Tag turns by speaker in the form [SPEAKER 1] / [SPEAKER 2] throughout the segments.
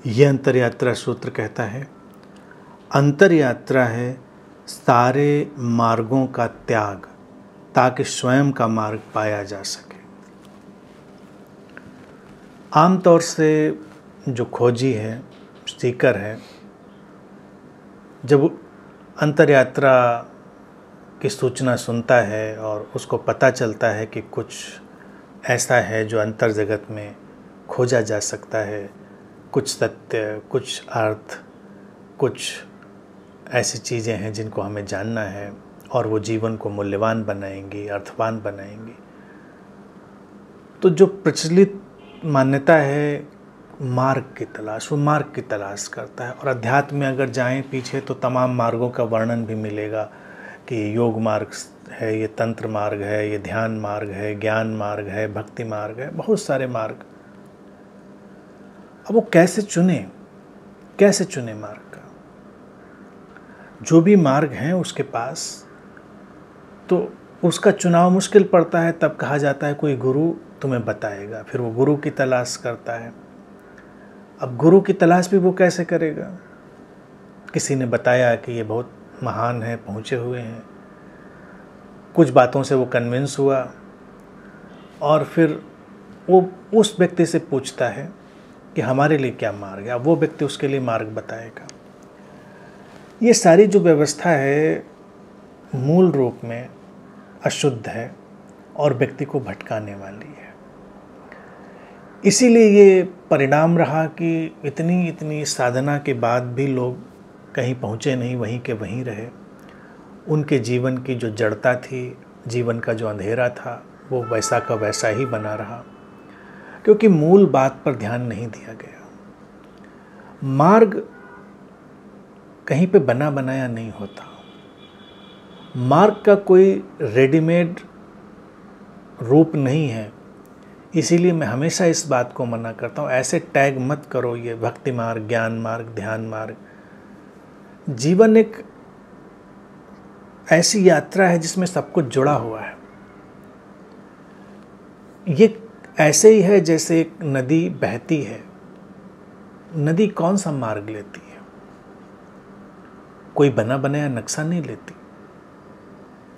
[SPEAKER 1] ये अंतरयात्रा सूत्र कहता है, अंतरयात्रा है सारे मार्गों का त्याग ताकि स्वयं का मार्ग पाया जा सके। आमतौर से जो खोजी है, सीकर है, जब अंतरयात्रा की सूचना सुनता है और उसको पता चलता है कि कुछ ऐसा है जो अंतर जगत में खोजा जा सकता है, कुछ सत्य, कुछ अर्थ, कुछ ऐसी चीज़ें हैं जिनको हमें जानना है और वो जीवन को मूल्यवान बनाएंगी, अर्थवान बनाएंगी, तो जो प्रचलित मान्यता है मार्ग की तलाश, वो मार्ग की तलाश करता है। और अध्यात्म में अगर जाएं पीछे तो तमाम मार्गों का वर्णन भी मिलेगा कि योग मार्ग है, ये तंत्र मार्ग है, ये ध्यान मार्ग है, ज्ञान मार्ग है, भक्ति मार्ग है, बहुत सारे मार्ग। अब वो कैसे चुने मार्ग का? जो भी मार्ग हैं उसके पास, तो उसका चुनाव मुश्किल पड़ता है, तब कहा जाता है कोई गुरु तुम्हें बताएगा। फिर वो गुरु की तलाश करता है। अब गुरु की तलाश भी वो कैसे करेगा? किसी ने बताया कि ये बहुत महान है, पहुँचे हुए हैं, कुछ बातों से वो कन्विंस हुआ और फिर वो उस व्यक्ति से पूछता है कि हमारे लिए क्या मार्ग है। अब वो व्यक्ति उसके लिए मार्ग बताएगा। ये सारी जो व्यवस्था है मूल रूप में अशुद्ध है और व्यक्ति को भटकाने वाली है। इसीलिए ये परिणाम रहा कि इतनी साधना के बाद भी लोग कहीं पहुँचे नहीं, वहीं के वहीं रहे। उनके जीवन की जो जड़ता थी, जीवन का जो अंधेरा था, वो वैसा का वैसा ही बना रहा, क्योंकि मूल बात पर ध्यान नहीं दिया गया। मार्ग कहीं पे बना बनाया नहीं होता। मार्ग का कोई रेडीमेड रूप नहीं है। इसीलिए मैं हमेशा इस बात को मना करता हूँ, ऐसे टैग मत करो ये भक्ति मार्ग, ज्ञान मार्ग, ध्यान मार्ग। जीवन एक ऐसी यात्रा है जिसमें सब कुछ जुड़ा हुआ है। ये ऐसे ही है जैसे एक नदी बहती है। नदी कौन सा मार्ग लेती है? कोई बना बनाया नक्शा नहीं लेती।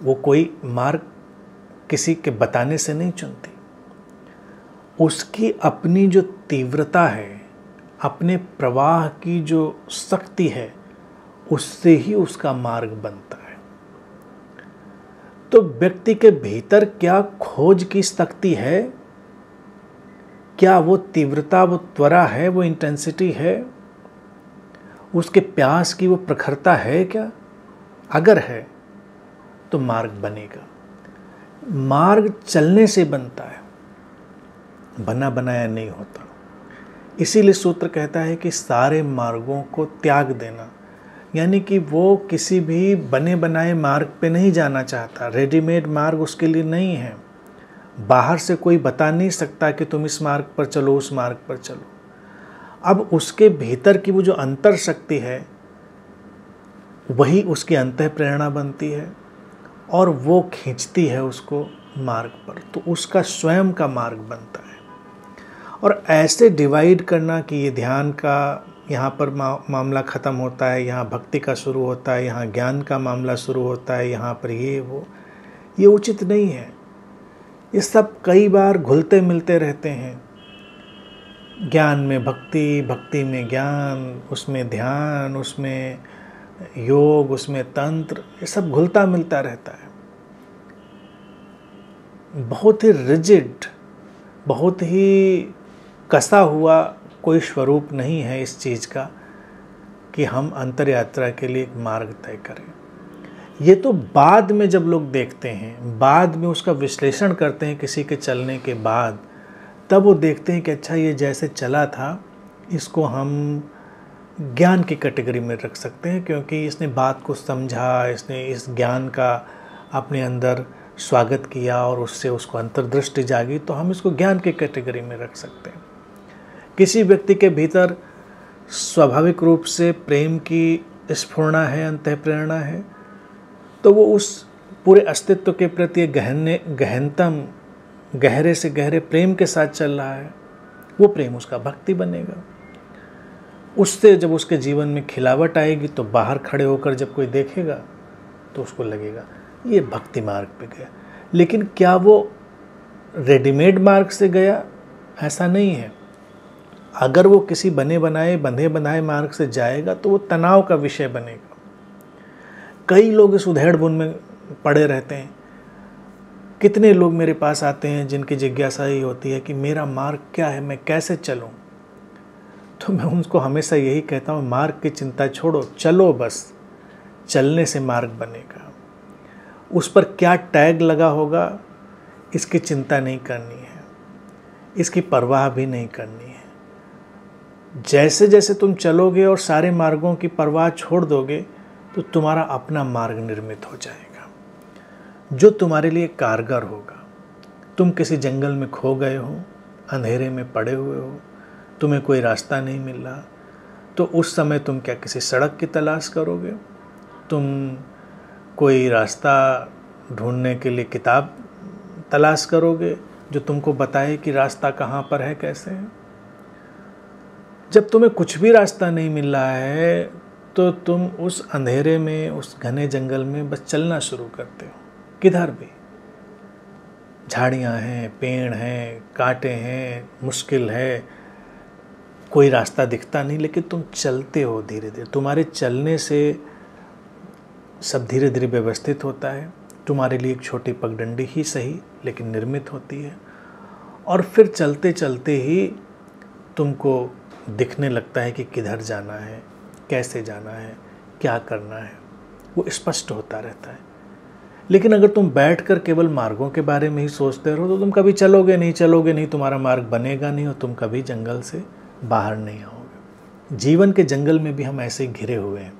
[SPEAKER 1] वो कोई मार्ग किसी के बताने से नहीं चुनती। उसकी अपनी जो तीव्रता है, अपने प्रवाह की जो शक्ति है, उससे ही उसका मार्ग बनता है। तो व्यक्ति के भीतर क्या खोज की शक्ति है, क्या वो तीव्रता, वो त्वरा है, वो इंटेंसिटी है, उसके प्यास की वो प्रखरता है क्या? अगर है तो मार्ग बनेगा। मार्ग चलने से बनता है, बना बनाया नहीं होता। इसीलिए सूत्र कहता है कि सारे मार्गों को त्याग देना, यानी कि वो किसी भी बने बनाए मार्ग पे नहीं जाना चाहता। रेडीमेड मार्ग उसके लिए नहीं है। बाहर से कोई बता नहीं सकता कि तुम इस मार्ग पर चलो, उस मार्ग पर चलो। अब उसके भीतर की वो जो अंतर शक्ति है, वही उसकी अंतः प्रेरणा बनती है और वो खींचती है उसको मार्ग पर, तो उसका स्वयं का मार्ग बनता है। और ऐसे डिवाइड करना कि ये ध्यान का यहाँ पर मामला ख़त्म होता है, यहाँ भक्ति का शुरू होता है, यहाँ ज्ञान का मामला शुरू होता है, यहाँ पर ये उचित नहीं है। ये सब कई बार घुलते मिलते रहते हैं। ज्ञान में भक्ति, भक्ति में ज्ञान, उसमें ध्यान, उसमें योग, उसमें तंत्र, ये सब घुलता मिलता रहता है। बहुत ही रिजिड, बहुत ही कसा हुआ कोई स्वरूप नहीं है इस चीज़ का कि हम अंतर यात्रा के लिए एक मार्ग तय करें। ये तो बाद में जब लोग देखते हैं, बाद में उसका विश्लेषण करते हैं किसी के चलने के बाद, तब वो देखते हैं कि अच्छा ये जैसे चला था, इसको हम ज्ञान की कैटेगरी में रख सकते हैं, क्योंकि इसने बात को समझा, इसने इस ज्ञान का अपने अंदर स्वागत किया और उससे उसको अंतर्दृष्टि जागी, तो हम इसको ज्ञान की कैटेगरी में रख सकते हैं। किसी व्यक्ति के भीतर स्वाभाविक रूप से प्रेम की स्फुरणा है, अंतःप्रेरणा है, तो वो उस पूरे अस्तित्व के प्रति गहनतम, गहरे से गहरे प्रेम के साथ चल रहा है। वो प्रेम उसका भक्ति बनेगा। उससे जब उसके जीवन में खिलावट आएगी तो बाहर खड़े होकर जब कोई देखेगा तो उसको लगेगा ये भक्ति मार्ग पे गया। लेकिन क्या वो रेडीमेड मार्ग से गया? ऐसा नहीं है। अगर वो किसी बंधे बनाए मार्ग से जाएगा तो वो तनाव का विषय बनेगा। कई लोग इस उधेड़-बुन में पड़े रहते हैं। कितने लोग मेरे पास आते हैं जिनकी जिज्ञासा ही होती है कि मेरा मार्ग क्या है, मैं कैसे चलूं? तो मैं उनको हमेशा यही कहता हूँ, मार्ग की चिंता छोड़ो, चलो बस। चलने से मार्ग बनेगा। उस पर क्या टैग लगा होगा इसकी चिंता नहीं करनी है, इसकी परवाह भी नहीं करनी है। जैसे जैसे तुम चलोगे और सारे मार्गों की परवाह छोड़ दोगे तो तुम्हारा अपना मार्ग निर्मित हो जाएगा जो तुम्हारे लिए कारगर होगा। तुम किसी जंगल में खो गए हो, अंधेरे में पड़े हुए हो, तुम्हें कोई रास्ता नहीं मिल रहा, तो उस समय तुम क्या किसी सड़क की तलाश करोगे? तुम कोई रास्ता ढूंढने के लिए किताब तलाश करोगे जो तुमको बताए कि रास्ता कहाँ पर है, कैसे है? जब तुम्हें कुछ भी रास्ता नहीं मिल रहा है तो तुम उस अंधेरे में, उस घने जंगल में बस चलना शुरू करते हो। किधर भी झाड़ियाँ हैं, पेड़ हैं, कांटे हैं, मुश्किल है, कोई रास्ता दिखता नहीं, लेकिन तुम चलते हो धीरे धीरे। तुम्हारे चलने से सब धीरे धीरे व्यवस्थित होता है। तुम्हारे लिए एक छोटी पगडंडी ही सही लेकिन निर्मित होती है, और फिर चलते चलते ही तुमको दिखने लगता है कि किधर जाना है, कैसे जाना है, क्या करना है, वो स्पष्ट होता रहता है। लेकिन अगर तुम बैठकर केवल मार्गों के बारे में ही सोचते रहो तो तुम कभी चलोगे नहीं, तुम्हारा मार्ग बनेगा नहीं और तुम कभी जंगल से बाहर नहीं आओगे। जीवन के जंगल में भी हम ऐसे घिरे हुए हैं।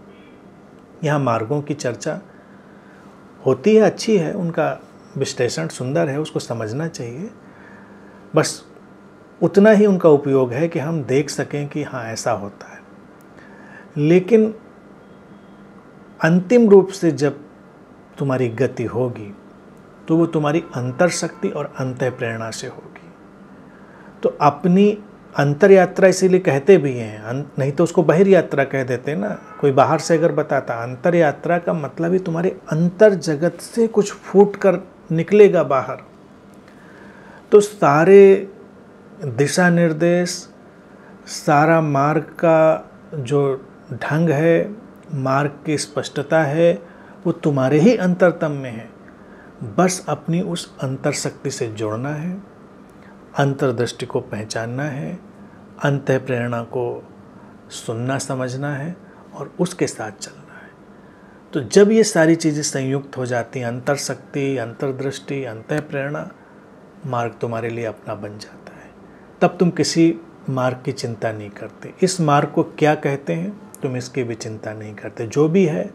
[SPEAKER 1] यहाँ मार्गों की चर्चा होती है, अच्छी है, उनका विश्लेषण सुंदर है, उसको समझना चाहिए। बस उतना ही उनका उपयोग है कि हम देख सकें कि हाँ ऐसा होता है। लेकिन अंतिम रूप से जब तुम्हारी गति होगी तो वो तुम्हारी अंतर शक्ति और अंतः प्रेरणा से होगी। तो अपनी अंतर यात्रा इसीलिए कहते भी हैं, नहीं तो उसको बहिर यात्रा कह देते ना। कोई बाहर से अगर बताता, अंतर यात्रा का मतलब ही तुम्हारे अंतर जगत से कुछ फूट कर निकलेगा बाहर। तो सारे दिशा निर्देश, सारा मार्ग का जो ढंग है, मार्ग की स्पष्टता है, वो तुम्हारे ही अंतरतम में है। बस अपनी उस अंतर शक्ति से जुड़ना है, अंतर्दृष्टि को पहचानना है, अंतः प्रेरणा को सुनना समझना है और उसके साथ चलना है। तो जब ये सारी चीज़ें संयुक्त हो जाती हैं, अंतर शक्ति, अंतर्दृष्टि, अंतः प्रेरणा, मार्ग तुम्हारे लिए अपना बन जाता है। तब तुम किसी मार्ग की चिंता नहीं करते। इस मार्ग को क्या कहते हैं तुम इसकी भी चिंता नहीं करते। जो भी है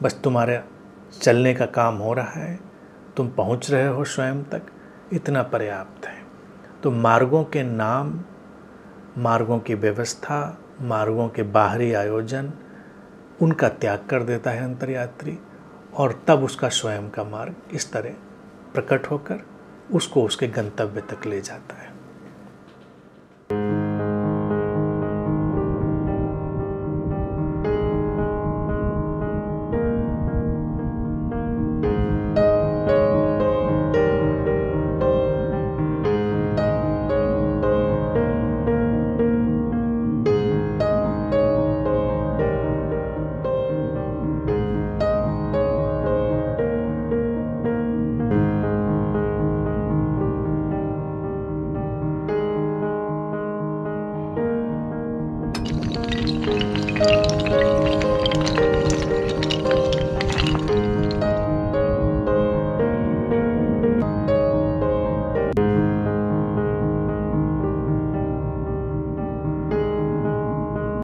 [SPEAKER 1] बस तुम्हारे चलने का काम हो रहा है, तुम पहुंच रहे हो स्वयं तक, इतना पर्याप्त है। तो मार्गों के नाम, मार्गों की व्यवस्था, मार्गों के बाहरी आयोजन, उनका त्याग कर देता है अंतर्यात्री, और तब उसका स्वयं का मार्ग इस तरह प्रकट होकर उसको उसके गंतव्य तक ले जाता है।